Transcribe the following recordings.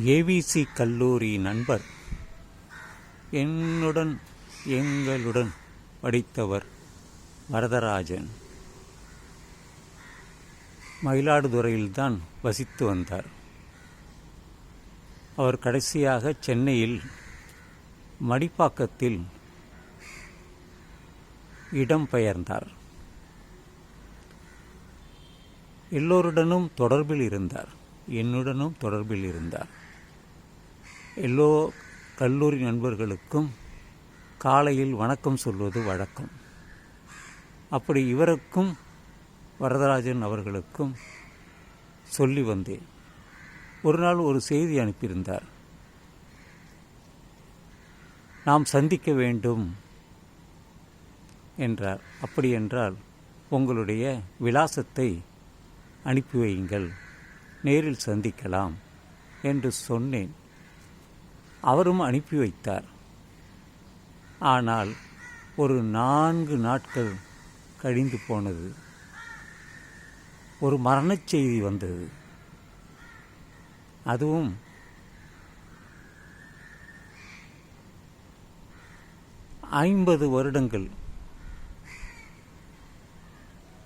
AVC கல்லூரி நண்பர், எங்களுடன் படித்தவர் வரதராஜன். மயிலாடுதுறையில்தான் வசித்து வந்தார். அவர் கடைசியாக சென்னையில் மடிப்பாக்கத்தில் இடம்பெயர்ந்தார். எல்லோருடனும் தொடர்பில் இருந்தார். என்னுடனும் தொடர்பில் இருந்தார். எல்லோ கல்லூரி நண்பர்களுக்கும் காலையில் வணக்கம் சொல்வது வழக்கம். அப்படி இவருக்கும் வரதராஜன் அவர்களுக்கும் சொல்லி வந்தேன். ஒரு நாள் ஒரு செய்தி அனுப்பியிருந்தார். நாம் சந்திக்க வேண்டும் என்றார். அப்படி என்றால் உங்களுடைய விலாசத்தை அனுப்பி வையுங்கள், நேரில் சந்திக்கலாம் என்று சொன்னேன். அவரும் அனுப்பி வைத்தார். ஆனால் ஒரு 4 நாட்கள் கழிந்து போனது. ஒரு மரணச் செய்தி வந்தது. அதுவும் ஐம்பது வருடங்கள்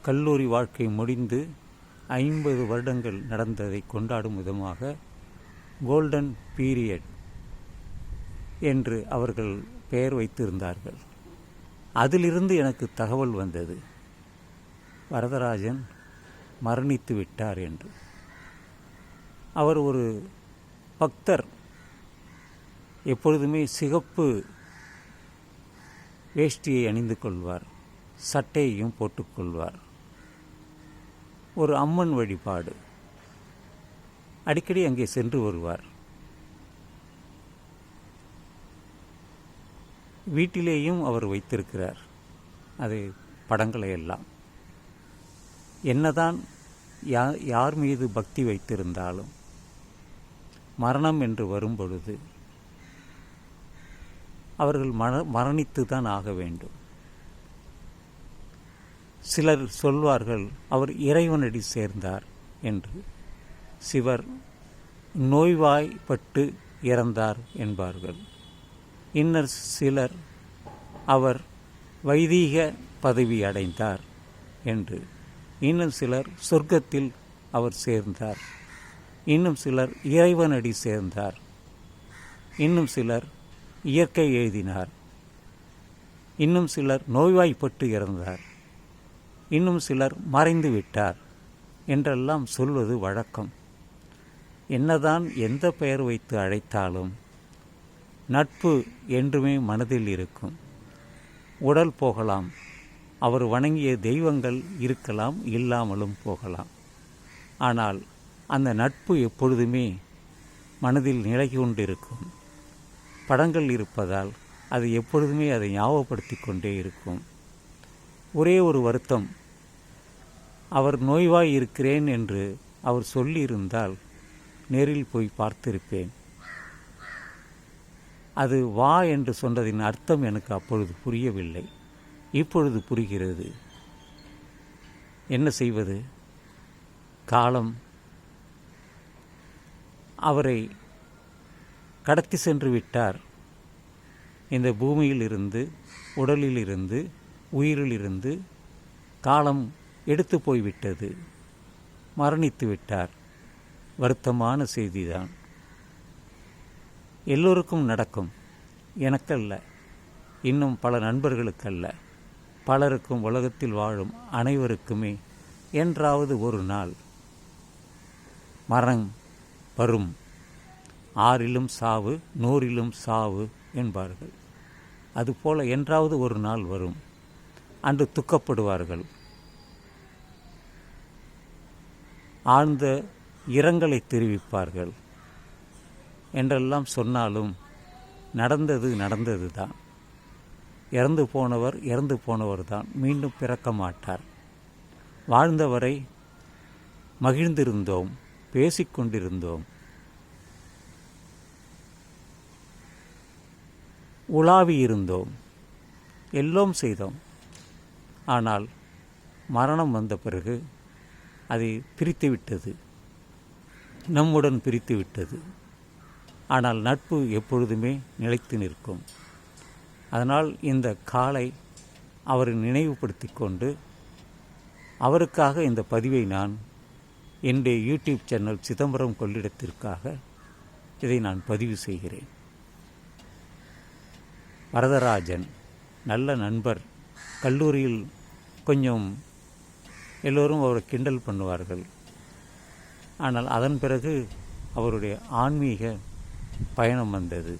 கல்லூரி வாழ்க்கை முடிந்து 50 வருடங்கள் நடந்ததை கொண்டாடும் விதமாக கோல்டன் பீரியட் என்று அவர்கள் பெயர் வைத்திருந்தார்கள். அதிலிருந்து எனக்கு தகவல் வந்தது, வரதராஜன் மரணித்து விட்டார் என்று. அவர் ஒரு பக்தர். எப்பொழுதுமே சிகப்பு வேஷ்டியை அணிந்து கொள்வார், சட்டையையும் போட்டுக்கொள்வார். ஒரு அம்மன் வழிபாடு. அடிக்கடி அங்கே சென்று வருவார். வீட்டிலேயும் அவர் வைத்திருக்கிறார் அது படங்களை எல்லாம். என்னதான் யார் மீது பக்தி வைத்திருந்தாலும் மரணம் என்று வரும்பொழுது அவர்கள் மரணித்து தான் ஆக வேண்டும். சிலர் சொல்வார்கள் அவர் இறைவனடி சேர்ந்தார் என்று. சிலர் நோய்வாய்ப்பட்டு இறந்தார் என்பார்கள். இன்னும் சிலர் அவர் வைதீக பதவி அடைந்தார் என்று. இன்னும் சிலர் சொர்க்கத்தில் அவர் சேர்ந்தார். இன்னும் சிலர் இறைவனடி சேர்ந்தார். இன்னும் சிலர் இயற்கை எழுதினார். இன்னும் சிலர் நோய்வாய்ப்பட்டு இறந்தார். இன்னும் சிலர் மறைந்து விட்டார் என்றெல்லாம் சொல்வது வழக்கம். என்னதான் எந்த பெயர் வைத்து அழைத்தாலும் நட்பு என்றுமே மனதில் இருக்கும். உடல் போகலாம், அவர் வணங்கிய தெய்வங்கள் இருக்கலாம், இல்லாமலும் போகலாம். ஆனால் அந்த நட்பு எப்பொழுதுமே மனதில் நிலை கொண்டிருக்கும். படங்கள் இருப்பதால் அது எப்பொழுதுமே அதை ஞாபகப்படுத்தி கொண்டே இருக்கும். ஒரே ஒரு வருத்தம், அவர் நோய்வாய் இருக்கிறேன் என்று அவர் சொல்லியிருந்தால் நேரில் போய் பார்த்திருப்பேன். அது வா என்று சொன்னதின் அர்த்தம் எனக்கு அப்பொழுது புரியவில்லை. இப்பொழுது புரிகிறது. என்ன செய்வது? காலம் அவரை கடத்தி சென்று விட்டார். இந்த பூமியிலிருந்து, உடலிலிருந்து, உயிரிலிருந்து காலம் எடுத்து போய்விட்டது. மரணித்து விட்டார். வருத்தமான செய்திதான். எல்லோருக்கும் நடக்கும், எனக்கல்ல, இன்னும் பல நண்பர்களுக்கல்ல, பலருக்கும், உலகத்தில் வாழும் அனைவருக்குமே என்றாவது ஒரு நாள் மரணம் வரும். 6 சாவு, 100 சாவு என்பார்கள். அதுபோல என்றாவது ஒரு நாள் வரும். அன்று துக்கப்படுவார்கள். ஆழ்ந்த இரங்கலை தெரிவிப்பார்கள் என்றெல்லாம் சொன்னாலும் நடந்தது தான். இறந்து போனவர் தான், மீண்டும் பிறக்க மாட்டார். வாழ்ந்தவரை மகிழ்ந்திருந்தோம், பேசிக்கொண்டிருந்தோம், உலாவியிருந்தோம், எல்லாம் செய்தோம். ஆனால் மரணம் வந்த பிறகு அதை பிரித்துவிட்டது, நம்முடன் பிரித்துவிட்டது. ஆனால் நட்பு எப்பொழுதுமே நிலைத்து நிற்கும். அதனால் இந்த காலை அவரை நினைவுபடுத்தி கொண்டு அவருக்காக இந்த பதிவை நான் என்னுடைய யூடியூப் சேனல் சிதம்பரம் கொள்ளிடத்திற்காக இதை நான் பதிவு செய்கிறேன். வரதராஜன் நல்ல நண்பர். கல்லூரியில் கொஞ்சம் எல்லோரும் அவரை கிண்டல் பண்ணுவார்கள். ஆனால் அதன் பிறகு அவருடைய ஆன்மீக பயணம் வந்தது.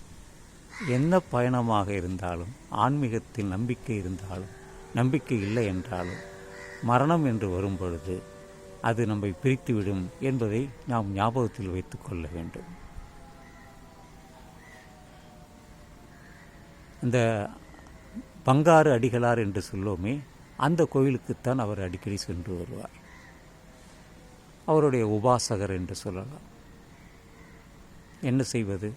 என்ன பயணமாக இருந்தாலும், ஆன்மீகத்தில் நம்பிக்கை இருந்தாலும், நம்பிக்கை இல்லை என்றாலும், மரணம் என்று வரும் பொழுது அது நம்மை பிரித்துவிடும் என்பதை நாம் ஞாபகத்தில் வைத்து கொள்ள வேண்டும். இந்த பங்காரு அடிகளார் என்று சொல்லுவோமே, அந்த கோயிலுக்குத்தான் அவர் அடிக்கடி சென்று வருவார். அவருடைய உபாசகர் என்று சொல்லலாம். என்ன செய்வது?